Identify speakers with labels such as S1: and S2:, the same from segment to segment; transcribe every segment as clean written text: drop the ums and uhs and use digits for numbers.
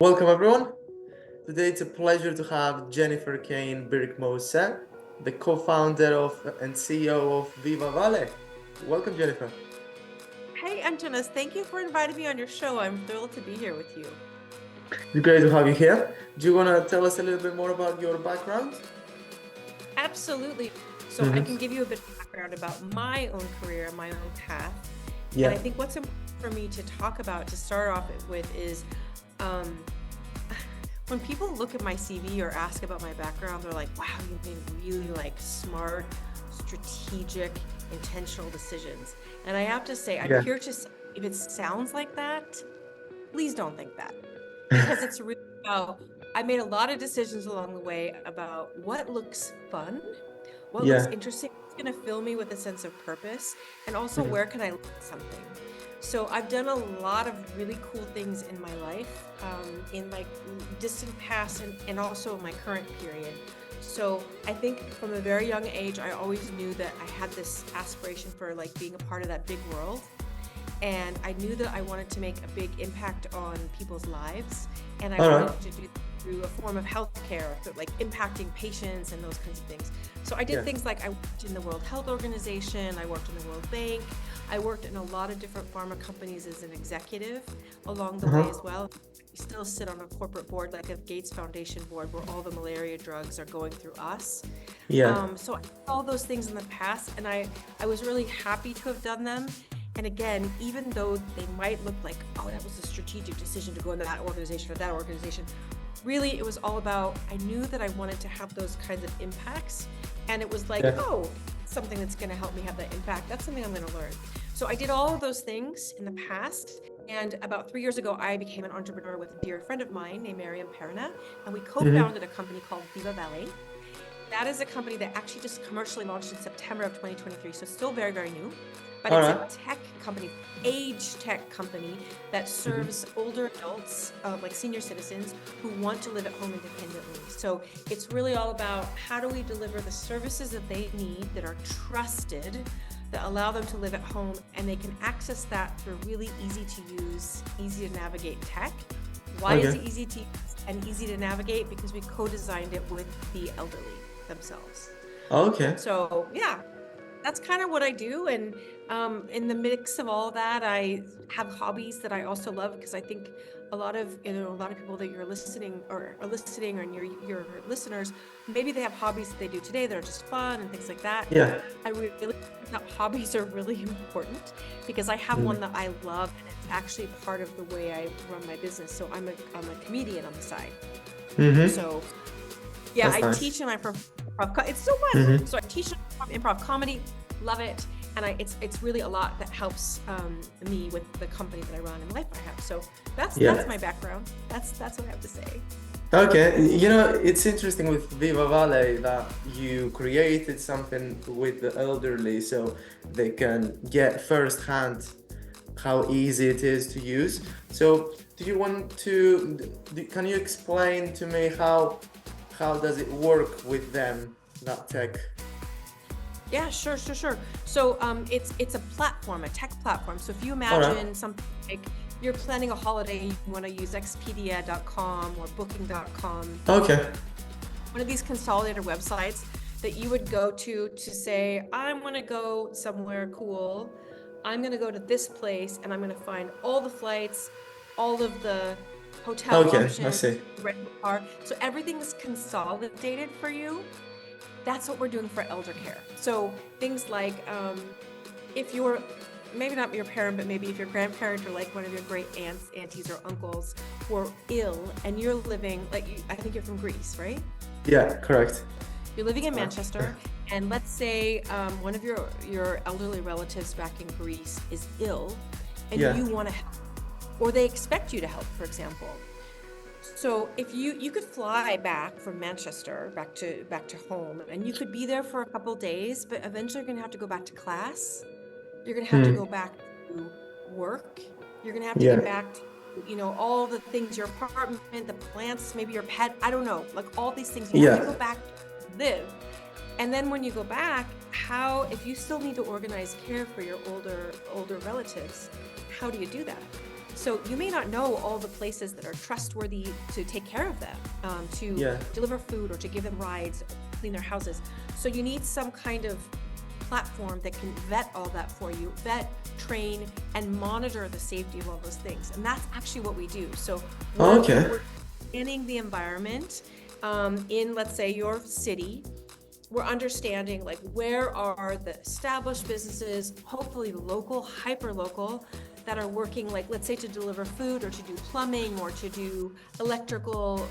S1: Welcome everyone. Today it's a pleasure to have Jennifer Cain Birkmose, the co-founder of and CEO of Viva Vale. Welcome, Jennifer.
S2: Hey, Antonis, thank you for inviting me on your show. I'm thrilled to be here with you.
S1: It's great to have you here. Do you want to tell us a little bit more about your background?
S2: Absolutely. So I can give you a bit of background about my own career, my own path.
S1: Yeah.
S2: And I think what's important for me to talk about to start off with is when people look at my CV or ask about my background, they're like, wow, you made really smart, strategic, intentional decisions. And I have to say, I'm here to say, if it sounds like that, please don't think that. Because it's really about, I made a lot of decisions along the way about what looks fun, what looks interesting, what's going to fill me with a sense of purpose, and also where can I learn something. So I've done a lot of really cool things in my life, in my distant past and also in my current period. So I think from a very young age, I always knew that I had this aspiration for being a part of that big world. And I knew that I wanted to make a big impact on people's lives. And I wanted to do it through a form of healthcare, so impacting patients and those kinds of things. So I did things like I worked in the World Health Organization, I worked in the World Bank, I worked in a lot of different pharma companies as an executive along the way as well. We still sit on a corporate board, like a Gates Foundation board, where all the malaria drugs are going through us. So I did all those things in the past, and I was really happy to have done them. And again, even though they might look like, oh, that was a strategic decision to go into that organization or that organization, really it was all about, I knew that I wanted to have those kinds of impacts. And it was like, oh, something that's going to help me have that impact. That's something I'm going to learn. So I did all of those things in the past. And about 3 years ago, I became an entrepreneur with a dear friend of mine named Miriam Perna. And we co-founded a company called Viva Vale. That is a company that actually just commercially launched in September of 2023. So still very, very new. But it's a tech company, age tech company that serves older adults, like senior citizens who want to live at home independently. So it's really all about how do we deliver the services that they need that are trusted, that allow them to live at home, and they can access that through really easy to use, easy to navigate tech. Why is it easy to use and easy to navigate? Because we co-designed it with the elderly themselves. So that's kind of what I do. And in the mix of all that, I have hobbies that I also love, because I think a lot of people that you're listening or are listening, or your listeners, maybe they have hobbies that they do today that are just fun and things like that. I really think that hobbies are really important, because I have one that I love, and it's actually part of the way I run my business. So I'm a comedian on the side. So that's I teach in my improv. It's so fun. So I teach improv comedy, love it. And it's really a lot that helps me with the company that I run and the life I have. So that's my background. That's what I have to say.
S1: Okay, it's interesting with Viva Vale that you created something with the elderly so they can get firsthand how easy it is to use. So can you explain to me how does it work with them, that tech?
S2: Yeah, sure. So it's a platform, a tech platform. So if you imagine something like you're planning a holiday, you want to use Expedia.com or Booking.com. One of these consolidator websites that you would go to say, I want to go somewhere cool. I'm going to go to this place, and I'm going to find all the flights, all of the hotel options, rent a car. So everything's consolidated for you. That's what we're doing for elder care. So things like if you're, maybe not your parent, but maybe if your grandparent or one of your great aunts, aunties, or uncles were ill, and you're living, I think you're from Greece, right?
S1: Yeah, correct.
S2: You're living in Manchester, and let's say one of your elderly relatives back in Greece is ill, and you want to help, or they expect you to help, for example. So if you could fly back from Manchester back to home, and you could be there for a couple days, but eventually you're going to have to go back to class. You're going to have to go back to work. You're going to have to get back to, all the things, your apartment, the plants, maybe your pet, I don't know, all these things. You have to go back to live. And then when you go back, if you still need to organize care for your older relatives, how do you do that? So you may not know all the places that are trustworthy to take care of them, to deliver food or to give them rides, clean their houses. So you need some kind of platform that can vet all that for you, vet, train, and monitor the safety of all those things. And that's actually what we do. So we're scanning the environment in, let's say, your city. We're understanding like where are the established businesses, hopefully local, hyper local, that are working, like let's say to deliver food or to do plumbing or to do electrical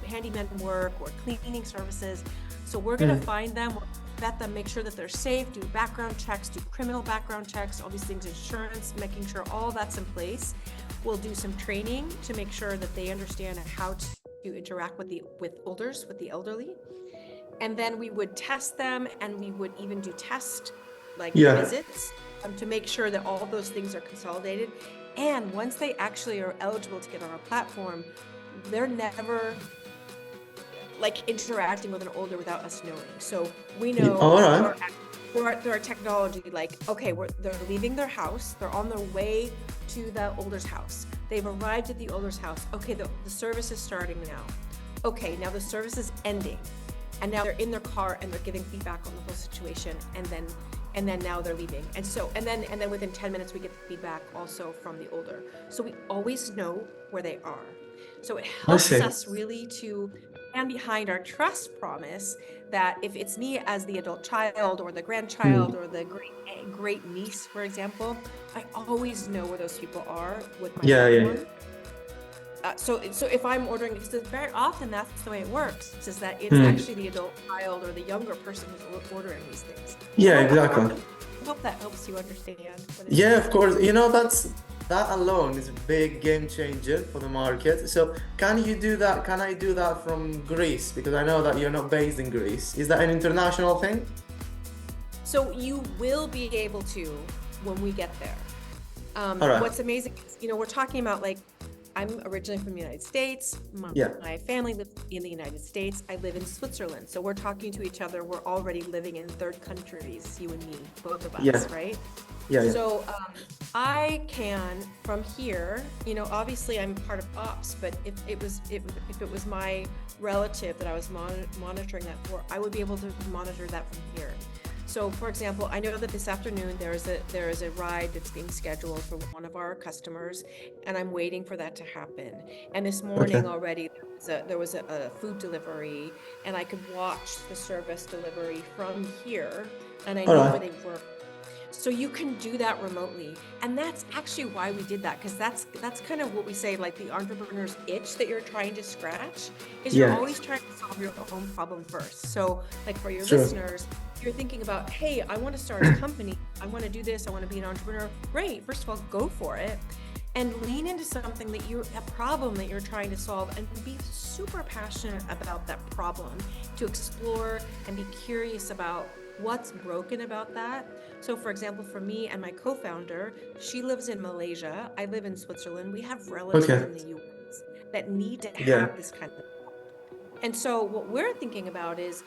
S2: handyman work or cleaning services. So we're going to find them, vet them, make sure that they're safe, do background checks, do criminal background checks, all these things, insurance, making sure all that's in place. We'll do some training to make sure that they understand how to interact with the elderly. And then we would test them, and we would even do test visits to make sure that all of those things are consolidated. And once they actually are eligible to get on our platform, they're never like interacting with an older without us knowing. So we know through our technology, like, okay, they're leaving their house, they're on their way to the older's house. They've arrived at the older's house. Okay, the service is starting now. Okay, now the service is ending. And now they're in their car and they're giving feedback on the whole situation, and then now they're leaving. And then within 10 minutes we get the feedback also from the older. So we always know where they are. So it helps us really to stand behind our trust promise that if it's me as the adult child or the grandchild or the great niece, for example, I always know where those people are with my phone. So if I'm ordering, because very often that's the way it works, is that it's actually the adult child or the younger person who's ordering these things.
S1: Yeah, exactly.
S2: I hope that helps you understand.
S1: Of course. That alone is a big game changer for the market. So can you do that? Can I do that from Greece? Because I know that you're not based in Greece. Is that an international thing?
S2: So you will be able to when we get there. What's amazing is, we're talking about like, I'm originally from the United States. My family lives in the United States. I live in Switzerland. So we're talking to each other. We're already living in third countries, you and me, both of us, right? So I can, from here, obviously I'm part of ops, but if it was my relative that I was monitoring that for, I would be able to monitor that from here. So, for example, I know that this afternoon there is a ride that's being scheduled for one of our customers, and I'm waiting for that to happen. And this morning already there was a food delivery, and I could watch the service delivery from here, and I know where they were. So you can do that remotely, and that's actually why we did that, because that's kind of what we say, like the entrepreneur's itch that you're trying to scratch, is you're always trying to solve your own problem first. So, like for your listeners, you're thinking about, hey, I want to start a company, I want to do this, I want to be an entrepreneur. Great, first of all, go for it, and lean into something a problem that you're trying to solve, and be super passionate about that problem, to explore and be curious about what's broken about that. So for example, for me and my co-founder, she lives in Malaysia, I live in Switzerland. We have relatives in the US that need to have this kind of. And so what we're thinking about is,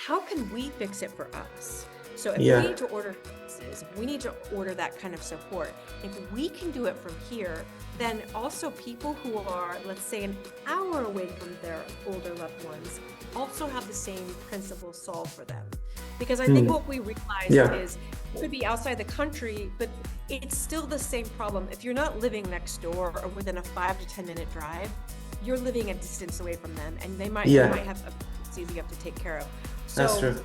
S2: how can we fix it for us? So if we need to order services, we need to order that kind of support. If we can do it from here, then also people who are, let's say, an hour away from their older loved ones also have the same principle solved for them. Because I think what we realize is, it could be outside the country, but it's still the same problem. If you're not living next door or within a 5 to 10 minute drive, you're living a distance away from them, and they might have emergencies you have to take care of. So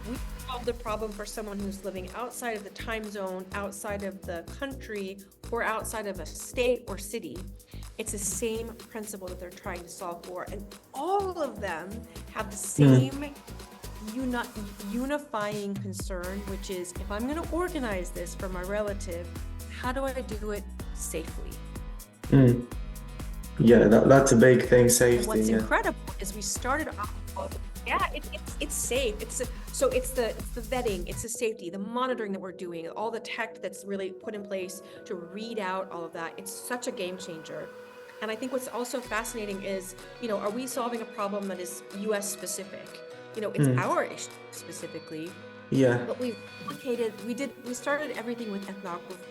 S2: we solve the problem for someone who's living outside of the time zone, outside of the country, or outside of a state or city. It's the same principle that they're trying to solve for, and all of them have the same unifying concern, which is, if I'm going to organize this for my relative, how do I do it safely?
S1: That's a big thing, safety.
S2: What's incredible is we started off, it's safe. It's the vetting, it's the safety, the monitoring that we're doing, all the tech that's really put in place to read out all of that. It's such a game changer. And I think what's also fascinating is, are we solving a problem that is US specific? It's our issue specifically,
S1: Yeah.
S2: But we started everything with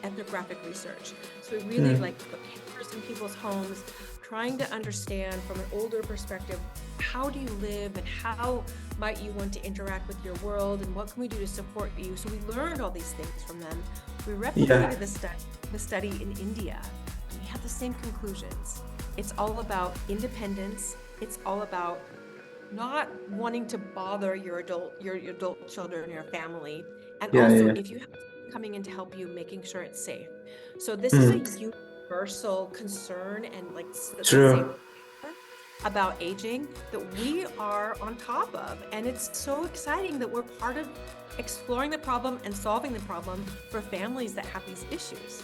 S2: ethnographic research. So we really put cameras in people's homes, trying to understand from an older perspective, how do you live and how might you want to interact with your world and what can we do to support you? So we learned all these things from them. We replicated the study in India. We had the same conclusions. It's all about independence. It's all about not wanting to bother your adult children, your family, and also if you have someone coming in to help you, making sure it's safe. So this is a universal concern and
S1: True.
S2: about aging that we are on top of, and it's so exciting that we're part of exploring the problem and solving the problem for families that have these issues.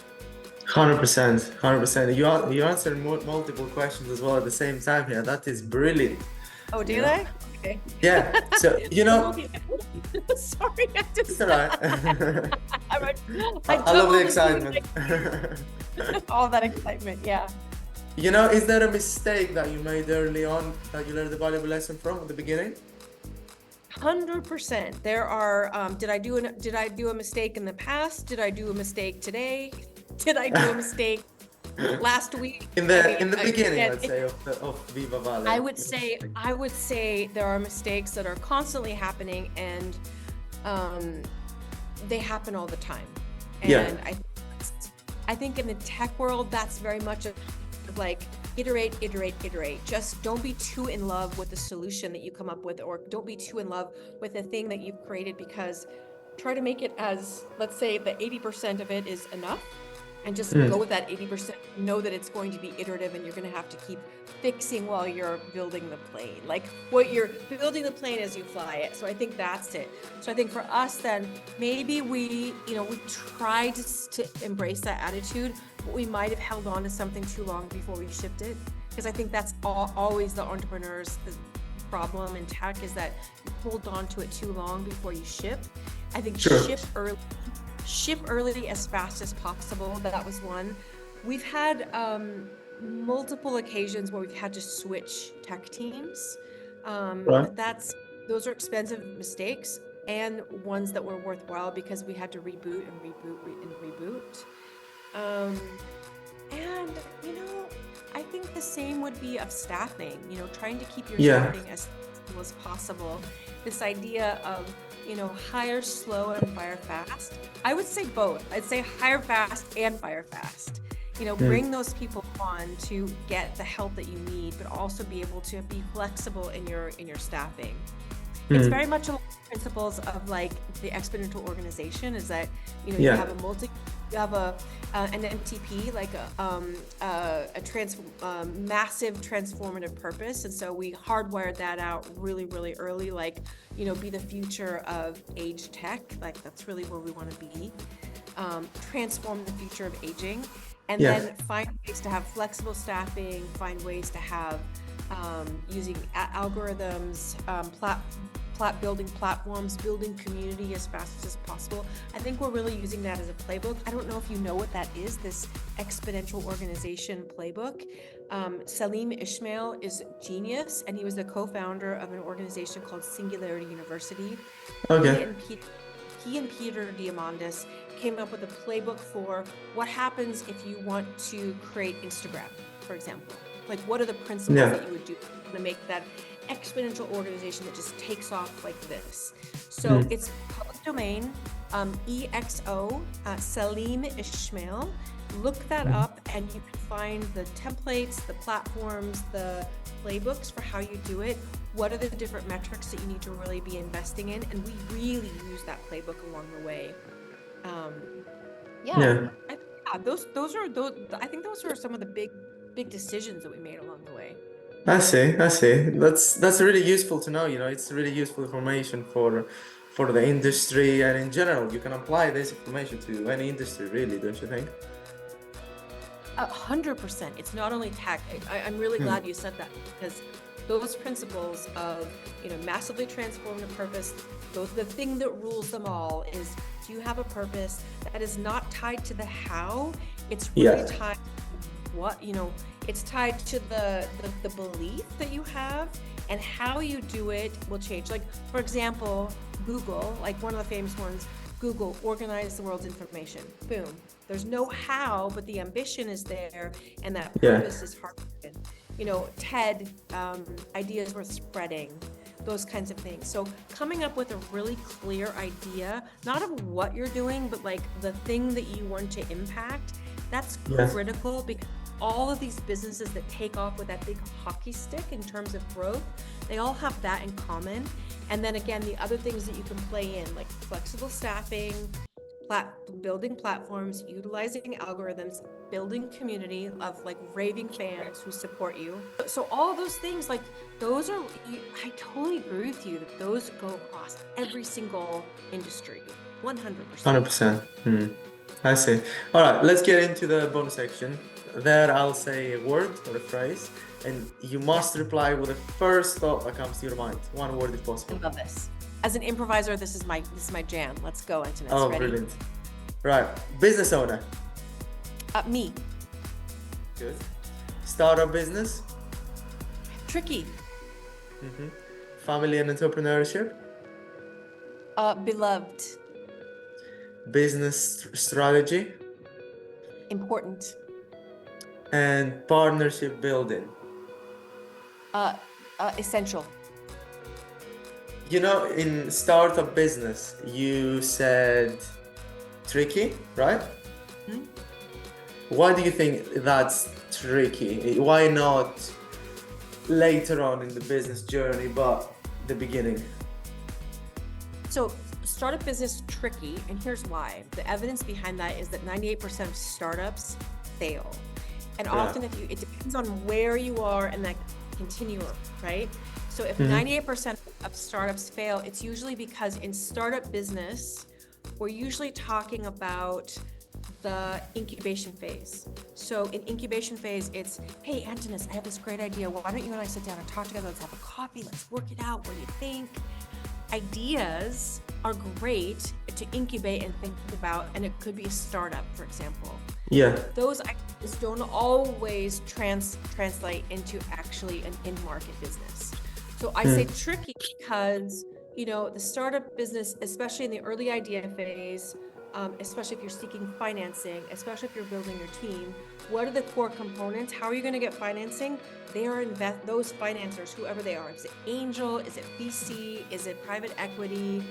S1: 100%, 100%. You answered multiple questions as well at the same time here. That is brilliant.
S2: Oh, did I? Okay.
S1: Yeah. So
S2: sorry,
S1: it's all right. I love the excitement.
S2: All that excitement, yeah.
S1: Is there a mistake that you made early on that you learned a valuable lesson from at the beginning?
S2: 100%. There are. Did I do a mistake in the past? Did I do a mistake today? Did I do a mistake last week?
S1: In the beginning, let's say, of Viva Valley.
S2: I would say there are mistakes that are constantly happening, and they happen all the time. And I think in the tech world, that's very much iterate. Just don't be too in love with the solution that you come up with, or don't be too in love with the thing that you've created, because try to make it as, let's say, the 80% of it is enough, and just go with that 80%. Know that it's going to be iterative, and you're going to have to keep fixing while you're building the plane. What you're building the plane as you fly it. So I think that's it. So I think for us, then maybe we tried to embrace that attitude, but we might have held on to something too long before we shipped it. Because I think that's always the entrepreneur's problem in tech, is that you hold on to it too long before you ship. I think ship early as fast as possible. That was one. We've had multiple occasions where we've had to switch tech teams. Those are expensive mistakes, and ones that were worthwhile because we had to reboot. And I think the same would be of staffing. Trying to keep your staffing as stable as possible. This idea of hire slow and fire fast. I would say both. I'd say hire fast and fire fast. Bring those people on to get the help that you need, but also be able to be flexible in your staffing. It's very much along the principles of the exponential organization, is that you have an MTP, massive transformative purpose, and so we hardwired that out really, really early. Be the future of age tech. That's really where we want to be. Transform the future of aging, and then find ways to have flexible staffing. Find ways to have using algorithms, building platforms, building community as fast as possible. I think we're really using that as a playbook. I don't know if you know what that is, this exponential organization playbook. Salim Ismail is genius, and he was the co-founder of an organization called Singularity University.
S1: Okay.
S2: He and Peter Diamandis came up with a playbook for what happens if you want to create Instagram, for example. What are the principles that you would do to make that exponential organization that just takes off like this? So it's public domain, EXO, Salim Ismail. Look that up, and you can find the templates, the platforms, the playbooks for how you do it. What are the different metrics that you need to really be investing in? And we really use that playbook along the way. I think those are some of the big decisions that we made along the way.
S1: I see. That's really useful to know. It's really useful information for the industry, and in general, you can apply this information to any industry, really, don't you think?
S2: 100%. It's not only tech. I'm really glad you said that, because those principles of massively transformative purpose, the thing that rules them all is, do you have a purpose that is not tied to the how? It's really tied to what it's tied to the belief that you have, and how you do it will change. For example, Google, like one of the famous ones, Google, organize the world's information. Boom. There's no how, but the ambition is there, and that purpose is hard. TED, ideas worth spreading, those kinds of things. So coming up with a really clear idea, not of what you're doing, but like the thing that you want to impact, that's critical, because all of these businesses that take off with that big hockey stick in terms of growth, they all have that in common. And then again, the other things that you can play in, like flexible staffing, building platforms, utilizing algorithms, building community of like raving fans who support you. So all of those things, like those are, I totally agree with you that those go across every single industry, 100%.
S1: 100%. I see. All right, let's get into the bonus section. There I'll say a word or a phrase, and you must reply with the first thought that comes to your mind. One word if possible.
S2: I love this. As an improviser, this is my jam. Let's go, Antonis.
S1: Oh,
S2: ready?
S1: Brilliant. Right. Business owner.
S2: Me.
S1: Good. Startup business.
S2: Tricky.
S1: Family and entrepreneurship.
S2: Beloved.
S1: Business strategy.
S2: Important.
S1: And partnership building.
S2: Essential.
S1: In startup business, you said tricky, right? Why do you think that's tricky? Why not later on in the business journey, but the beginning?
S2: So startup business tricky, and here's why. The evidence behind that is that 98% of startups fail. And often it depends on where you are in that continuum, right? So if 98% of startups fail, it's usually because in startup business, we're usually talking about the incubation phase. So in incubation phase, it's, hey, Antonis, I have this great idea. Why don't you and I sit down and talk together? Let's have a coffee. Let's work it out. What do you think? Ideas are great to incubate and think about, and it could be a startup, for example.
S1: Yeah.
S2: Those ideas don't always translate into actually an in-market business. So I say tricky because, the startup business, especially in the early idea phase, especially if you're seeking financing, especially if you're building your team, what are the core components? How are you going to get financing? They are those financiers, whoever they are. Is it angel? Is it VC? Is it private equity?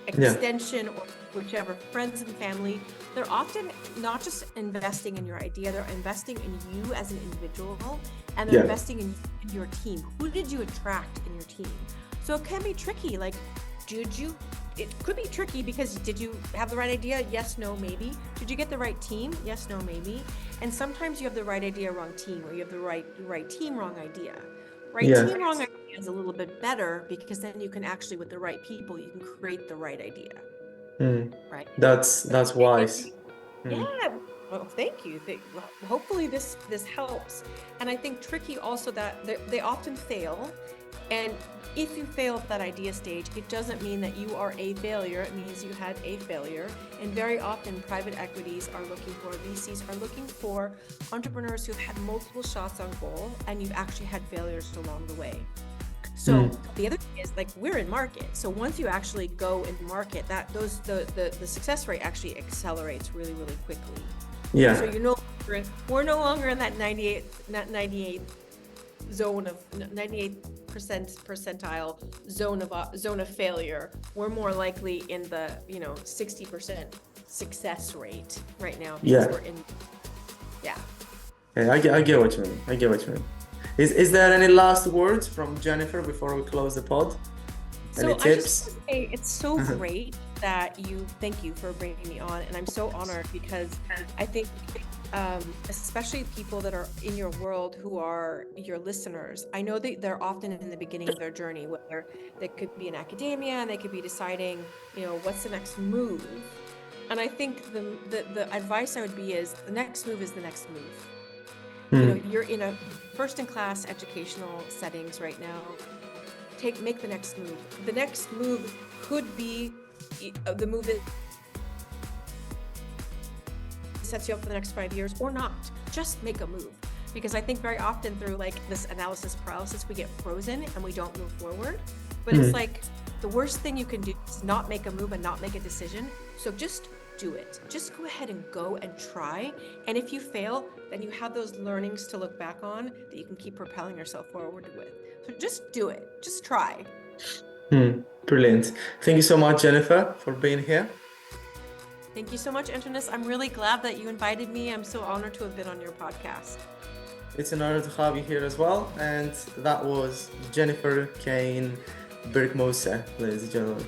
S2: Extension, or whichever, friends and family. They're often not just investing in your idea, they're investing in you as an individual, and they're investing in your team. Who did you attract in your team? So it can be tricky, like, it could be tricky because did you have the right idea? Yes, no, maybe. Did you get the right team? Yes, no, maybe. And sometimes you have the right idea, wrong team, or you have the right team, wrong idea. Team, wrong idea is a little bit better because then you can actually, with the right people, you can create the right idea. Right.
S1: That's wise.
S2: Yeah. Well, thank you. Hopefully this helps. And I think tricky also that they often fail. And if you fail at that idea stage, it doesn't mean that you are a failure. It means you had a failure. And very often private equities are looking for, VCs are looking for entrepreneurs who've had multiple shots on goal and you've actually had failures along the way. So the other thing is, like, we're in market. So once you actually go in market, the success rate actually accelerates really, really quickly.
S1: Yeah.
S2: So we're no longer in that 98 zone of 98% percentile zone of failure. We're more likely in the 60% success rate right now because we're in.
S1: I get what you mean. Is there any last words from Jennifer before we close the pod? Any tips?
S2: I just want to say it's so great that thank you for bringing me on, and I'm so honored because I think especially people that are in your world who are your listeners, I know that they're often in the beginning of their journey, whether they could be in academia and they could be deciding, what's the next move. And I think the advice I would be is the next move is the next move. You're in a first-in-class educational settings right now. Make the next move. The next move could be the move that sets you up for the next 5 years or not. Just make a move. Because I think very often through like this analysis paralysis, we get frozen and we don't move forward. But it's like the worst thing you can do is not make a move and not make a decision. So just do it. Just go ahead and go and try. And if you fail, then you have those learnings to look back on that you can keep propelling yourself forward with. So just do it. Just try.
S1: Brilliant. Thank you so much, Jennifer, for being here.
S2: Thank you so much, Antonis. I'm really glad that you invited me. I'm so honored to have been on your podcast.
S1: It's an honor to have you here as well. And that was Jennifer Cain Birkmose, ladies and gentlemen.